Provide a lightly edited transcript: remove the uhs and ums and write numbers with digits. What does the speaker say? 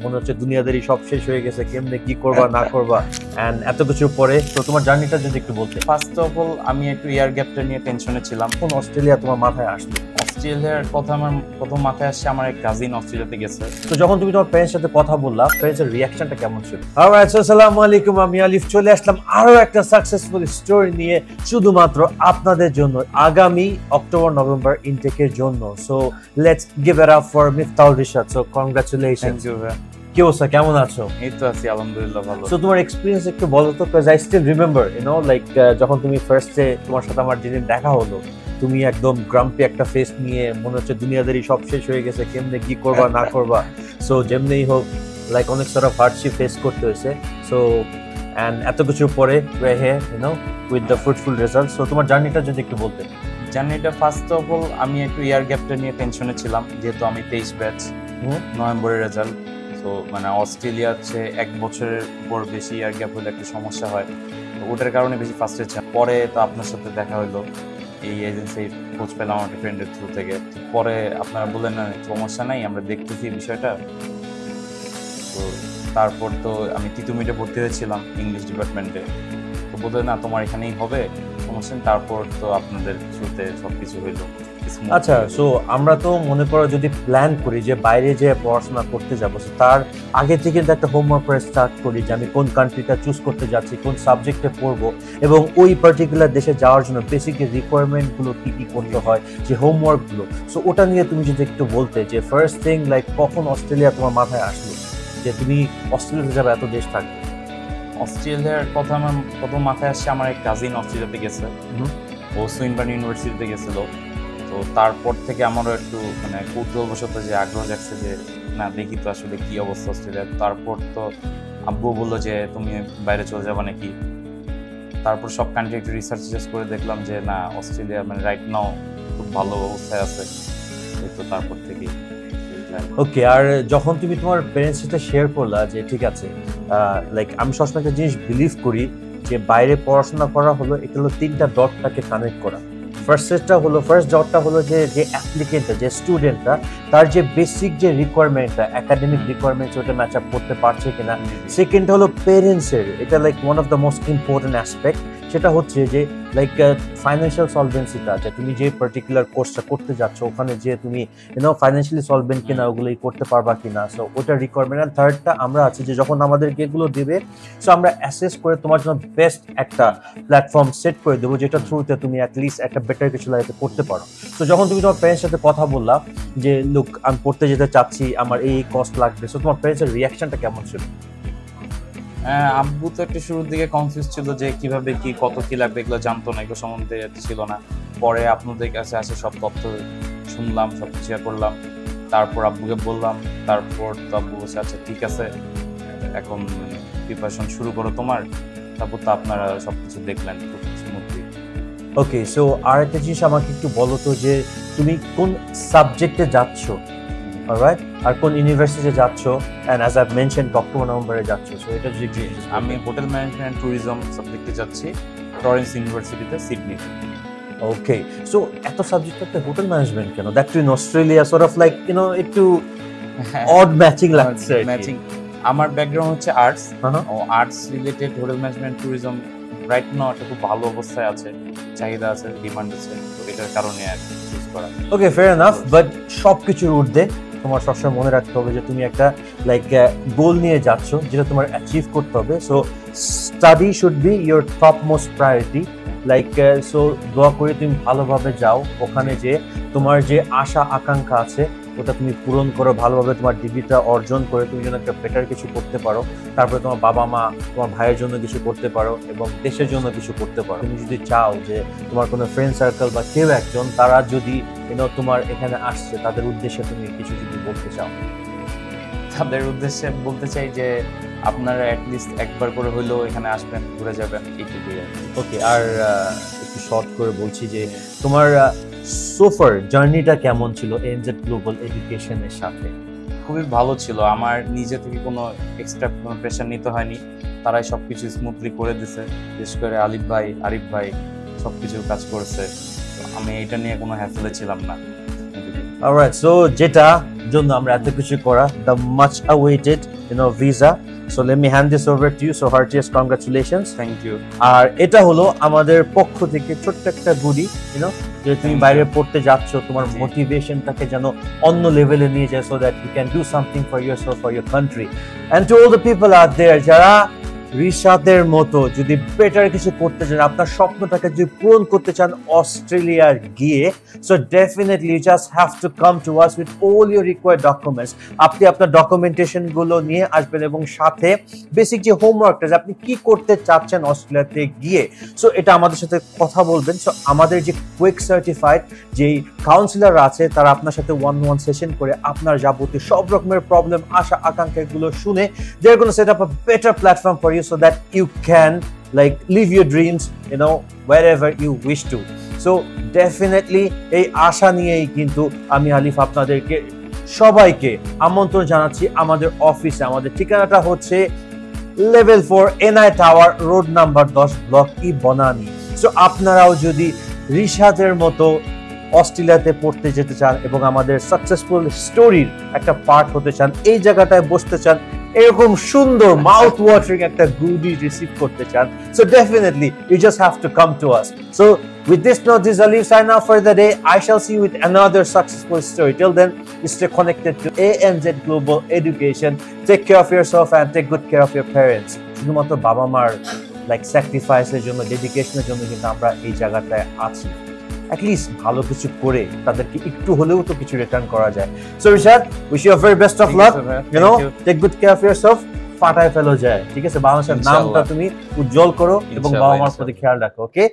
মনে হচ্ছে দুনিয়াদারি সব শেষ হয়ে গেছে, কেমনে কি করবা না করবা এন্ড এত কিছুর পরে। তো তোমার জার্নিটা যদি একটু বলতে। ফার্স্ট অফ অল আমি একটু ইয়ার গ্যাপটা নিয়ে টেনশনে ছিলাম। কোন অস্ট্রেলিয়া তোমার মাথায় আসলো? অস্ট্রেলিয়ার কথা আমার প্রথম মাথায় আসছে, আমার এক কাজিন অস্ট্রেলিয়াতে গেছে। তো যখন তুমি তোমার প্যারেন্টস সাথে কথা বললা, প্যারেন্টসের রিঅ্যাকশনটা কেমন ছিল? অলরাইট, আসসালামু আলাইকুম, আমি আলিফ চলে আসলাম আরো একটা সাকসেসফুল স্টোরি নিয়ে শুধুমাত্র আপনাদের জন্য আগামী অক্টোবর নভেম্বর ইনটেকের জন্য। So let's give it up for Miftahul Rishad. So congratulations. Thank you ভাই। কি অবস্থা, কেমন আছো? এই তো আছি আলহামদুলিল্লাহ ভালো। সো তোমার এক্সপেরিয়েন্স একটু বলো তো, because I still remember like যখন তুমি ফার্স্টে তোমার সাথে আমার যেদিন দেখা হলো, তুমি একদম গ্রাম্পি একটা ফেস নিয়ে, মনে হচ্ছে দুনিয়াদারি সব শেষ হয়ে গেছে, কেমনে কি করবা না করবা। সো যেমনিই হোক লাইক অনেক সর অফ হার্ডশিপ ফেস করতে হয়েছে। সো অ্যান্ড এত কিছুর পরে with the fruitful result. So তোমার জার্নিটা যদি একটু বলতে। জার্নিটা ফার্স্ট অফ অল আমি একটু ইয়ার গ্যাপটা নিয়ে টেনশনে ছিলাম, যেহেতু আমি 23 ব্যাচ, নভেম্বরের রেজাল্ট। তো মানে অস্ট্রেলিয়া হচ্ছে 1 বছরের উপর বেশি ইয়ার গ্যাপ হলে একটা সমস্যা হয়, তো ওটার কারণে বেশি ফার্স্টে ছিলাম। পরে তো আপনার সাথে দেখা হলো, এই এজেন্সি খোঁজ পেলাম আমার ফ্রেন্ডের থ্রু থেকে। পরে আপনারা বললেন না সমস্যা নাই, আমরা দেখতেছি বিষয়টা। তো তারপর তো আমি তিতুমিরে ভর্তি হয়েছিলাম ইংলিশ ডিপার্টমেন্টে। তো বললেন না তোমার এখানেই হবে, সমস্যা নেই। তারপর তো আপনাদের থ্রুতে সবকিছু হইলো। আচ্ছা, সো আমরা তো মনে করো যদি প্ল্যান করি যে বাইরে যে পড়াশোনা করতে যাবো, তার আগে থেকে কিন্তু একটা হোমওয়ার্ক করে স্টার্ট করি যে আমি কোন কান্ট্রিটা চুজ করতে যাচ্ছি, কোন সাবজেক্টে পড়বো, এবং ওই পার্টিকুলার দেশে যাওয়ার জন্য বেসিক রিকোয়ারমেন্টগুলো কি কি করতে হয়, যে হোমওয়ার্কগুলো। সো ওটা নিয়ে তুমি যদি একটু বলতে যে ফার্স্ট থিং লাইক কখন অস্ট্রেলিয়া তোমার মাথায় আসলো যে তুমি অস্ট্রেলিয়াতে যাবে, এত দেশ থাকবে। অস্ট্রেলিয়ার কথা আমার প্রথম মাথায় আসছে, আমার এক কাজিন অস্ট্রেলিয়াতে গেছে, ও সুইনবার্ন ইউনিভার্সিটিতে গেছিল। তো তারপর থেকে আমারও একটু মানে কৌতূহলবশত যে আগ্রহ জাগছে যে না দেখি তো আসলে কি অবস্থা অস্ট্রেলিয়ার। তারপর তো আব্বু বললো যে তুমি বাইরে চলে যাবে নাকি। তারপর সব কান্ট্রি একটু রিসার্চ করে দেখলাম যে না অস্ট্রেলিয়া মানে রাইট নাও খুব ভালো অবস্থায় আছে। তো তারপর থেকেই। ওকে, আর যখন তুমি তোমার প্যারেন্টস সাথে শেয়ার করলা যে ঠিক আছে, লাইক আমি সবসময় একটা জিনিস বিলিভ করি যে বাইরে পড়াশোনা করা হলো, এটা হলো 3টা ডটটাকে কানেক্ট করা। ফার্স্ট ডটটা হলো যে অ্যাপ্লিকেন্টটা, যে স্টুডেন্টটা, তার যে বেসিক যে রিকোয়ারমেন্টটা, একাডেমিক রিকোয়ারমেন্টস, ওটা ম্যাচ আপ করতে পারছে কিনা। সেকেন্ড হলো পেরেন্টসের, এটা like one of the most important aspect, সেটা হচ্ছে যে লাইক ফাইন্যান্সিয়াল সলভেন্সিটা, যে তুমি যে পার্টিকুলার কোর্সটা করতে যাচ্ছ ওখানে যে তুমি ফাইন্যান্সিয়ালি সলভেন্ট কিনা, ওগুলোই করতে পারবা কিনা। সো ওটা রিকোয়ারমেন্ট। অ্যান্ড থার্ডটা আমরা আছি যে যখন আমাদেরকে এগুলো দেবে, সো আমরা অ্যাসেস করে তোমার জন্য বেস্ট একটা প্ল্যাটফর্ম সেট করে দেবো, যেটা থ্রুতে তুমি অ্যাটলিস্ট একটা বেটার কিছু লাইফে করতে পারো। তো যখন তুমি তোমার প্যারেন্টস সাথে কথা বললা যে লুক আমি পড়তে যেতে চাচ্ছি, আমার এই কস্ট লাগবে, সো তোমার প্যারেন্টসের রিয়াকশনটা কেমন ছিল? আব্বু তো একটু শুরুর দিকে কনফিউজ ছিল যে কিভাবে কি কত কি লাগবে, এগুলো জানতো না, এগুলো সম্বন্ধে ছিল না। পরে আপনাদের কাছে আসে সব তথ্য শুনলাম, সব শেয়ার করলাম, তারপর আব্বুকে বললাম। তারপর তো আব্বু বলছে আচ্ছা ঠিক আছে, এখন প্রিপারেশন শুরু করো তোমার। তারপর তো আপনারা সবকিছু দেখলেন খুব স্মুথলি। ওকে, সো আর একটা জিনিস আমাকে একটু বলো তো যে তুমি কোন সাবজেক্টে যাচ্ছ, অলরাইট, আর কোন ইউনিভার্সিটিতে যাচ্ছ, and as I mention October নভেম্বরে যাচ্ছ। সো এটা যদি আমি হোটেল ম্যানেজমেন্ট এন্ড ট্যুরিজম সাবজেক্টে যাচ্ছি টরেন্স ইউনিভার্সিটিতে, সিডনি। ওকে, সো এত সাবজেক্ট একটা হোটেল ম্যানেজমেন্ট কেন? That too in Australia, sort of like একটু অড ম্যাচিং লাগছে। ম্যাচিং। আমার ব্যাকগ্রাউন্ড হচ্ছে আর্টস, ও arts related hotel management tourism right now একটা খুব ভালো অবস্থায় আছে, চাহিদা আছে, ডিমান্ড আছে, তো এটার কারণে আর চুজ করা। ওকে, ফেয়ার এনাফ, বাট সবকিছুর ঊর্ধ্বে তোমার সবসময় মনে রাখতে হবে যে তুমি একটা লাইক গোল নিয়ে যাচ্ছ, যেটা তোমার অ্যাচিভ করতে হবে। So study should be your top most priority. Like so দোয়া করে তুমি ভালোভাবে যাও, ওখানে যে তোমার যে আশা আকাঙ্ক্ষা আছে ওটা তুমি পূরণ করো, ভালোভাবে তোমার ডিগ্রিটা অর্জন করে তুমি যেন একটা বেটার কিছু করতে পারো, তারপরে তোমার বাবা মা, তোমার ভাইয়ের জন্য কিছু করতে পারো এবং দেশের জন্য কিছু করতে পারো। তুমি যদি চাও যে তোমার কোনো ফ্রেন্ড সার্কেল বা কেউ একজন তারা যদি তোমার এখানে আসছে, তাদের উদ্দেশ্যে তুমি কিছু যদি বলতে চাও। তাদের উদ্দেশ্যে বলতে চাই যে আপনারা অ্যাটলিস্ট একবার করে হইলেও এখানে আসবেন, ঘুরে যাবেন, এইটুকুই। ওকে, আর একটু শর্ট করে বলছি যে তোমার সোফার জার্নিটা কেমন ছিল এনজেড গ্লোবাল এডুকেশনের সাথে? খুবই ভালো ছিল। আমার নিজে থেকে কোনো এক্সট্রা কোনো প্রেশার নিতে হয়নি, তারাই সবকিছু স্মুথলি করে দিছে। বিশেষ করে আলিফ ভাই, আরিফ ভাই সবকিছু কাজ করেছে, আমি এটা নিয়ে কোনো হ্যাসেলে ছিলাম না। অলরাইট, সো যেটা জন্য আমরা এত কিছু করা, the much awaited visa. So let me hand this over to you. So heartiest congratulations. Thank you. আর এটা হলো আমাদের পক্ষ থেকে ছোট্ট একটা গুডি, যে তুমি বাইরে পড়তে যাচ্ছ, তোমার মোটিভেশনটাকে যেন অন্য লেভেলে নিয়ে যায়, so that you can do something for yourself, for your country. And to all the people out there যারা রিশাদের মতো যদি বেটার কিছু করতে চান, আপনার স্বপ্নটাকে যদি পূরণ করতে চান অস্ট্রেলিয়া গিয়ে, so definitely you just have to come to us with all your required documents. আপনি আপনার ডকুমেন্টেশন গুলো নিয়ে আসবেন এবং সাথে বেসিক যে হোমওয়ার্কটা, যে আপনি কি করতে চাচ্ছেন অস্ট্রেলিয়াতে গিয়ে, সো এটা আমাদের সাথে কথা বলবেন। সো আমাদের যে কুইক সার্টিফাইড যে কাউন্সিলর আছে, তারা আপনার সাথে 1-on-1 সেশন করে আপনার যাবতীয় সব রকমের প্রবলেম, আশা আকাঙ্ক্ষাগুলো শুনে they are going to set up a better platform for you so that you can like live your dreams wherever you wish to. So definitely এই আশা নিয়েই কিন্তু আমি আলিফ আপনাদেরকে সবাইকে আমন্ত্রণ জানাচ্ছি আমাদের অফিসে। আমাদের ঠিকানাটা হচ্ছে level 4 NI tower, road number 10, block E Banani. So আপনারাও যদি রিশাদের মতো অস্ট্রেলিয়াতে পড়তে যেতে চান এবং আমাদের সাকসেসফুল স্টোরির একটা পার্ট হতে চান, এই জায়গাটায় বসতে চান, এরকম সুন্দর মাউথ ওয়াটারিং একটা গুডি রিসিভ করতে চান, so definitely you just have to come to us. So with this note, this is Alif sign off for the day. I shall see you with another successful story. Till then, stay connected to ANZ Global Education. Take care of yourself and take good care of your parents. শুধুমাত্র বাবা মার স্যাক্রিফাইসের জন্য, ডেডিকেশনের জন্য কিন্তু আমরা এই জায়গাটায় আছি। অ্যাটলিস্ট ভালো কিছু করে তাদেরকে একটু হলেও তো কিছু রিটার্ন করা যায়। So Rishad, wish you very best of luck, take good care of yourself, ফাটায় ফেলো যায়, ঠিক আছে? বাংলাদেশের নামটা তুমি উজ্জ্বল করো এবং বাবা মার প্রতি খেয়াল রাখো, ওকে?